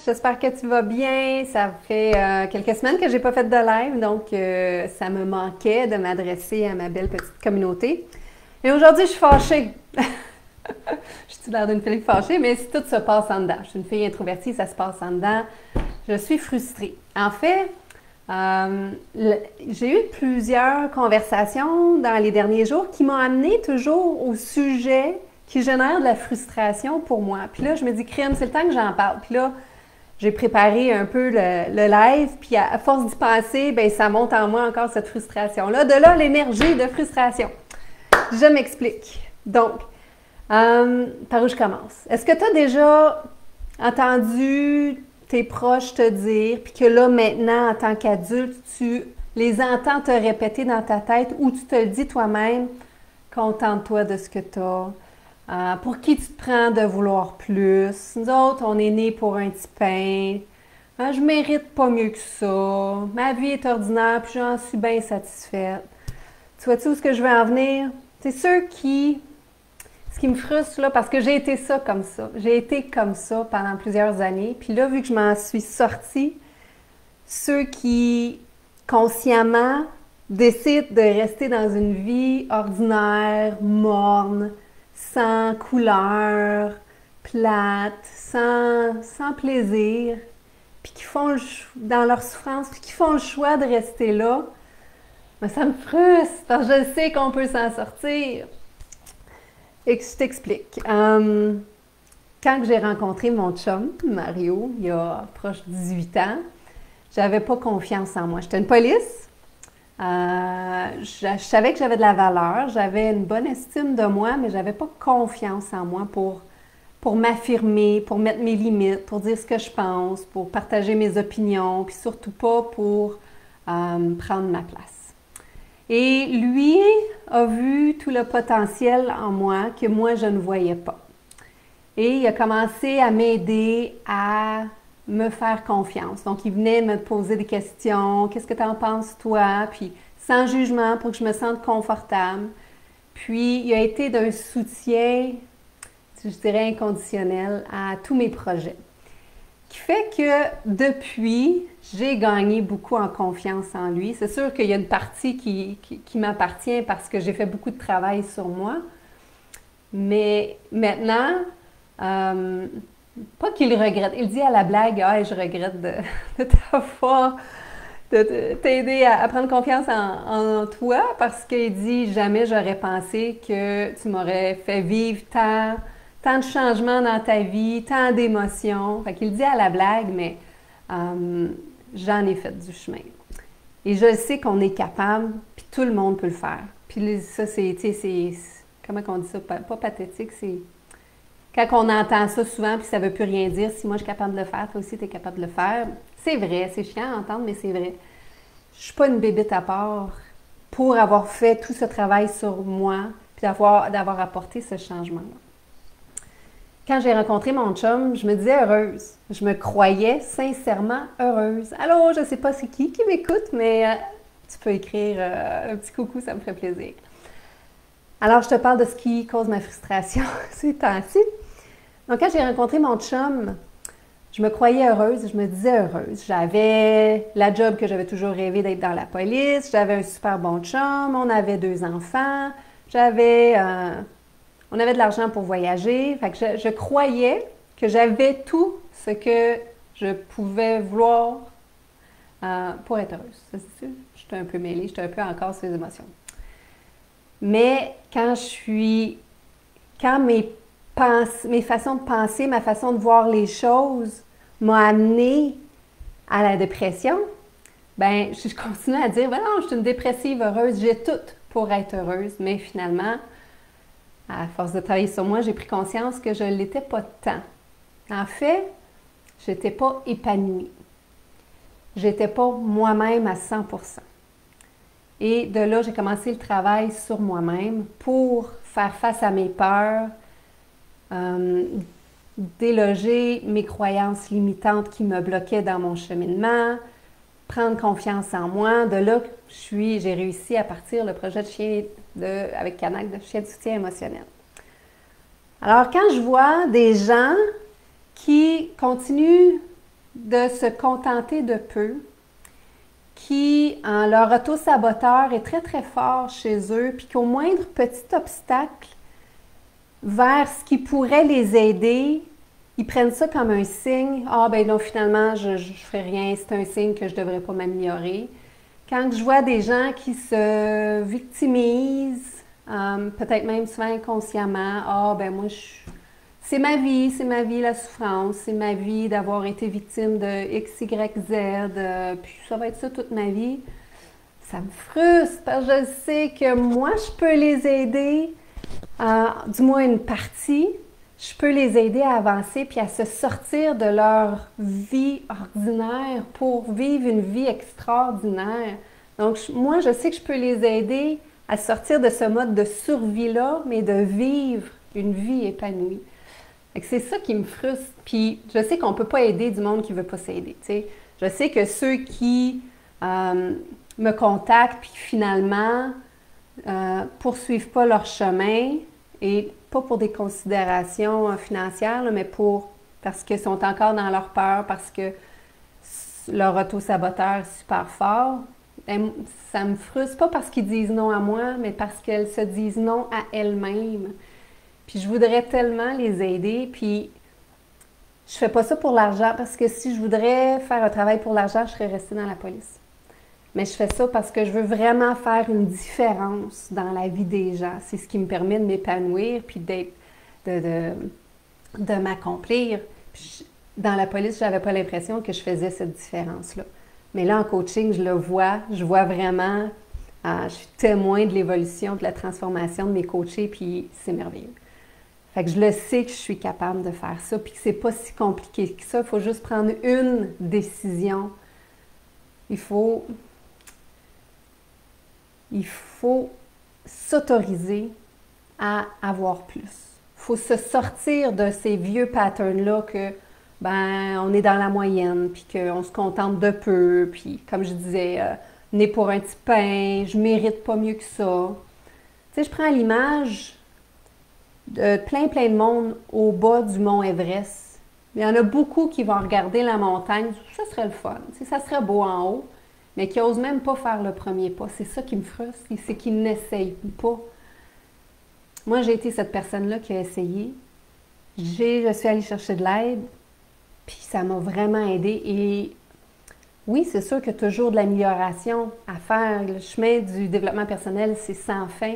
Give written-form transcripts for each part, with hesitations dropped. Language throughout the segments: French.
J'espère que tu vas bien. Ça fait quelques semaines que j'ai pas fait de live, donc ça me manquait de m'adresser à ma belle petite communauté. Et aujourd'hui, je suis fâchée. Je suis l'air d'une fille fâchée, mais tout se passe en dedans. Je suis une fille introvertie, ça se passe en dedans. Je suis frustrée. En fait, j'ai eu plusieurs conversations dans les derniers jours qui m'ont amené toujours au sujet qui génère de la frustration pour moi. Puis là, je me dis, crème, c'est le temps que j'en parle. Puis là, j'ai préparé un peu le live, puis à force d'y penser, ben ça monte en moi encore cette frustration-là. De là, l'énergie de frustration. Je m'explique. Donc, par où je commence? Est-ce que tu as déjà entendu tes proches te dire, puis que là, maintenant, en tant qu'adulte, tu les entends te répéter dans ta tête ou tu te le dis toi-même, contente-toi de ce que tu as. Pour qui tu te prends de vouloir plus? Nous autres, on est nés pour un petit pain. Je mérite pas mieux que ça. Ma vie est ordinaire, puis j'en suis bien satisfaite. Tu vois-tu où est-ce que je veux en venir? C'est ceux qui... Ce qui me frustre, là, parce que j'ai été ça comme ça. J'ai été comme ça pendant plusieurs années. Puis là, vu que je m'en suis sortie, ceux qui, consciemment, décident de rester dans une vie ordinaire, morne, sans couleur, plate, sans plaisir, puis qui font dans leur souffrance, puis qui font le choix de rester là, mais ça me frustre, parce que je sais qu'on peut s'en sortir. Et que je t'explique. Quand j'ai rencontré mon chum, Mario, il y a proche de 18 ans, j'avais pas confiance en moi. J'étais une police. Je savais que j'avais de la valeur, j'avais une bonne estime de moi, mais j'avais pas confiance en moi pour m'affirmer, pour mettre mes limites, pour dire ce que je pense, pour partager mes opinions, puis surtout pas pour prendre ma place. Et lui a vu tout le potentiel en moi que moi, je ne voyais pas. Et il a commencé à m'aider à me faire confiance. Donc, il venait me poser des questions. Qu'est-ce que tu en penses, toi? Puis, sans jugement, pour que je me sente confortable. Puis, il a été d'un soutien, je dirais, inconditionnel à tous mes projets. Qui fait que depuis, j'ai gagné beaucoup en confiance en lui. C'est sûr qu'il y a une partie qui m'appartient parce que j'ai fait beaucoup de travail sur moi. Mais maintenant, pas qu'il regrette. Il dit à la blague, ah, je regrette de t'avoir, de t'aider à prendre confiance en toi parce qu'il dit, jamais j'aurais pensé que tu m'aurais fait vivre tant de changements dans ta vie, tant d'émotions. Fait qu'il dit à la blague, mais j'en ai fait du chemin. Et je sais qu'on est capable, puis tout le monde peut le faire. Puis ça, c'est, comment on dit ça? Pas pathétique, c'est... Quand on entend ça souvent, puis ça ne veut plus rien dire, si moi je suis capable de le faire, toi aussi tu es capable de le faire. C'est vrai, c'est chiant à entendre, mais c'est vrai. Je ne suis pas une bébête à part pour avoir fait tout ce travail sur moi, puis d'avoir apporté ce changement-là. Quand j'ai rencontré mon chum, je me disais heureuse. Je me croyais sincèrement heureuse. Allô, je ne sais pas c'est qui m'écoute, mais tu peux écrire un petit coucou, ça me ferait plaisir. Alors, je te parle de ce qui cause ma frustration ces temps-ci. Donc, quand j'ai rencontré mon chum, je me croyais heureuse, je me disais heureuse. J'avais la job que j'avais toujours rêvé d'être dans la police, j'avais un super bon chum, on avait 2 enfants, on avait de l'argent pour voyager. Fait que je croyais que j'avais tout ce que je pouvais vouloir pour être heureuse. Ça, c'est sûr. J'étais un peu mêlée, j'étais un peu encore sur les émotions. Mais quand mes façons de penser, ma façon de voir les choses m'a amenée à la dépression, ben je continue à dire, ben non, je suis une dépressive heureuse, j'ai tout pour être heureuse, mais finalement, à force de travailler sur moi, j'ai pris conscience que je ne l'étais pas tant. En fait, je n'étais pas épanouie. Je n'étais pas moi-même à 100%. Et de là, j'ai commencé le travail sur moi-même pour faire face à mes peurs, déloger mes croyances limitantes qui me bloquaient dans mon cheminement, prendre confiance en moi. De là, j'ai réussi à partir le projet de chien avec Canac de chien de soutien émotionnel. Alors, quand je vois des gens qui continuent de se contenter de peu, qui, leur auto-saboteur est très, très fort chez eux, puis qu'au moindre petit obstacle vers ce qui pourrait les aider, ils prennent ça comme un signe. Ah, ben non, finalement, je ne ferai rien, c'est un signe que je ne devrais pas m'améliorer. Quand je vois des gens qui se victimisent, peut-être même souvent inconsciemment, ah, ben moi, c'est ma vie la souffrance, c'est ma vie d'avoir été victime de X, Y, Z, puis ça va être ça toute ma vie. Ça me frustre parce que je sais que moi, je peux les aider, du moins une partie, je peux les aider à avancer puis à se sortir de leur vie ordinaire pour vivre une vie extraordinaire. Donc, moi, je sais que je peux les aider à sortir de ce mode de survie-là, mais de vivre une vie épanouie. C'est ça qui me frustre. Puis, je sais qu'on ne peut pas aider du monde qui ne veut pas s'aider. Je sais que ceux qui me contactent puis finalement poursuivent pas leur chemin, et pas pour des considérations financières, là, mais parce qu'ils sont encore dans leur peur, parce que leur auto-saboteur est super fort. Ça me frustre, pas parce qu'ils disent non à moi, mais parce qu'elles se disent non à elles-mêmes. Puis je voudrais tellement les aider, puis je fais pas ça pour l'argent, parce que si je voudrais faire un travail pour l'argent, je serais restée dans la police. Mais je fais ça parce que je veux vraiment faire une différence dans la vie des gens. C'est ce qui me permet de m'épanouir puis de m'accomplir. Puis dans la police, je n'avais pas l'impression que je faisais cette différence-là. Mais là, en coaching, je vois vraiment, je suis témoin de l'évolution, de la transformation de mes coachés, puis c'est merveilleux. Fait que je le sais que je suis capable de faire ça, puis que c'est pas si compliqué que ça. Il faut juste prendre une décision. Il faut s'autoriser à avoir plus. Il faut se sortir de ces vieux patterns-là que, on est dans la moyenne, puis qu'on se contente de peu, puis comme je disais, né pour un petit pain, je mérite pas mieux que ça. Tu sais, je prends l'image de plein de monde au bas du mont Everest. Il y en a beaucoup qui vont regarder la montagne, ça serait le fun, tu sais, ça serait beau en haut, mais qui n'osent même pas faire le premier pas. C'est ça qui me frustre, c'est qu'ils n'essayent pas. Moi, j'ai été cette personne-là qui a essayé. Je suis allée chercher de l'aide, puis ça m'a vraiment aidée. Et oui, c'est sûr qu'il y a toujours de l'amélioration à faire. Le chemin du développement personnel, c'est sans fin.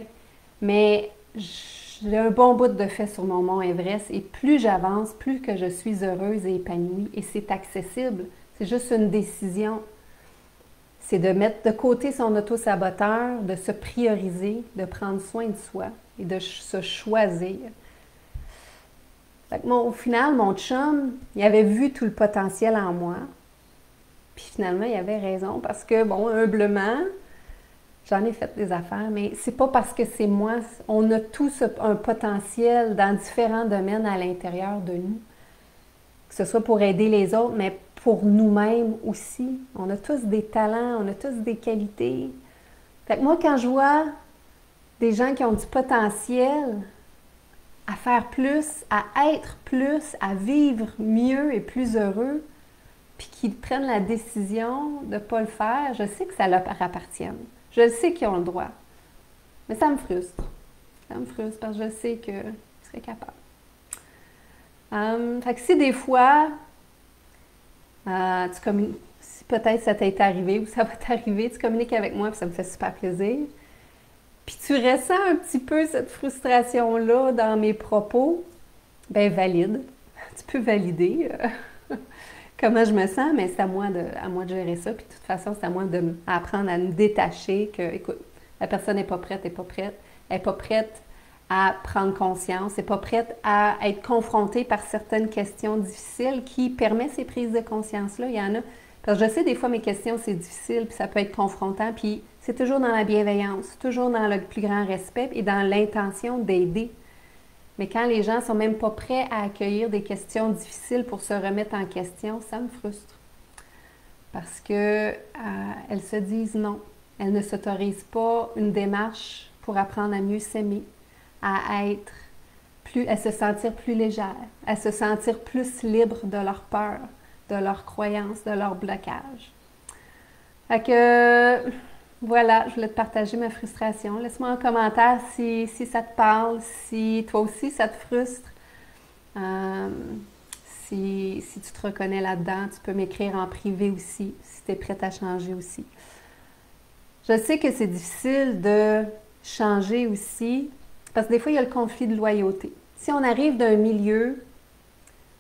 Mais j'ai un bon bout de fait sur mon mont Everest. Et plus j'avance, plus que je suis heureuse et épanouie. Et c'est accessible. C'est juste une décision. C'est de mettre de côté son auto-saboteur, de se prioriser, de prendre soin de soi et de se choisir. Fait que au final, mon chum, il avait vu tout le potentiel en moi. Puis finalement, il avait raison parce que, humblement, j'en ai fait des affaires, mais c'est pas parce que c'est moi. On a tous un potentiel dans différents domaines à l'intérieur de nous. Que ce soit pour aider les autres, mais pour nous-mêmes aussi. On a tous des talents, on a tous des qualités. Fait que moi, quand je vois des gens qui ont du potentiel à faire plus, à être plus, à vivre mieux et plus heureux, puis qui prennent la décision de ne pas le faire, je sais que ça leur appartient. Je sais qu'ils ont le droit. Mais ça me frustre. Ça me frustre parce que je sais que je serais capable. Fait que si des fois, tu communiques, si peut-être ça t'est arrivé ou ça va t'arriver, tu communiques avec moi, puis ça me fait super plaisir. Puis tu ressens un petit peu cette frustration-là dans mes propos, valide. Tu peux valider comment je me sens, mais c'est à moi de gérer ça. Puis de toute façon, c'est à moi d'apprendre à me détacher que, écoute, la personne n'est pas prête, elle n'est pas prête à prendre conscience, elle n'est pas prête à être confrontée par certaines questions difficiles qui permettent ces prises de conscience-là. Il y en a. Parce que je sais, des fois, mes questions, c'est difficile, puis ça peut être confrontant, puis c'est toujours dans la bienveillance, toujours dans le plus grand respect et dans l'intention d'aider. Mais quand les gens ne sont même pas prêts à accueillir des questions difficiles pour se remettre en question, ça me frustre. Parce qu'elles se disent non. Elles ne s'autorisent pas une démarche pour apprendre à mieux s'aimer, à se sentir plus légère, à se sentir plus libre de leur peur, de leurs croyances, de leurs blocages. Fait que, voilà, je voulais te partager ma frustration. Laisse-moi un commentaire si ça te parle, si toi aussi ça te frustre. Si tu te reconnais là-dedans, tu peux m'écrire en privé aussi, si tu es prête à changer aussi. Je sais que c'est difficile de changer aussi, parce que des fois, il y a le conflit de loyauté. Si on arrive d'un milieu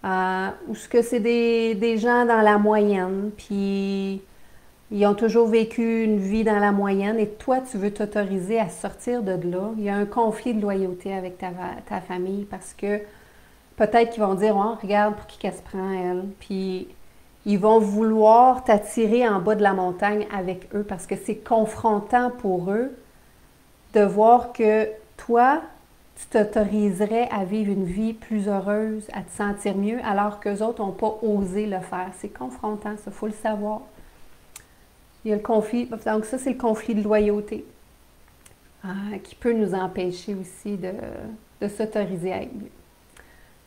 où ce que c'est des gens dans la moyenne, puis ils ont toujours vécu une vie dans la moyenne, et toi, tu veux t'autoriser à sortir de là, il y a un conflit de loyauté avec ta famille, parce que peut-être qu'ils vont dire, oh, regarde pour qui qu'elle se prend, elle. Puis ils vont vouloir t'attirer en bas de la montagne avec eux parce que c'est confrontant pour eux de voir que toi, tu t'autoriserais à vivre une vie plus heureuse, à te sentir mieux, alors qu'eux autres n'ont pas osé le faire. C'est confrontant, ça, il faut le savoir. Il y a le conflit, donc ça, c'est le conflit de loyauté qui peut nous empêcher aussi de s'autoriser à être mieux.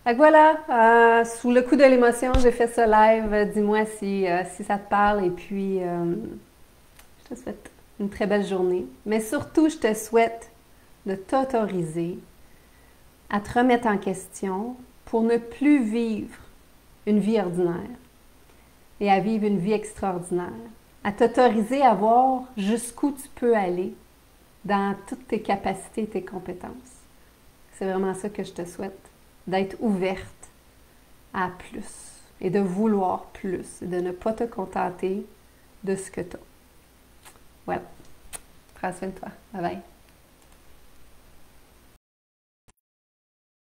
Fait que voilà, sous le coup de l'émotion, j'ai fait ce live. Dis-moi si ça te parle et puis je te souhaite une très belle journée. Mais surtout, je te souhaite de t'autoriser à te remettre en question pour ne plus vivre une vie ordinaire et à vivre une vie extraordinaire. À t'autoriser à voir jusqu'où tu peux aller dans toutes tes capacités et tes compétences. C'est vraiment ça que je te souhaite. D'être ouverte à plus et de vouloir plus et de ne pas te contenter de ce que tu as. Voilà. Prends soin de toi. Bye bye.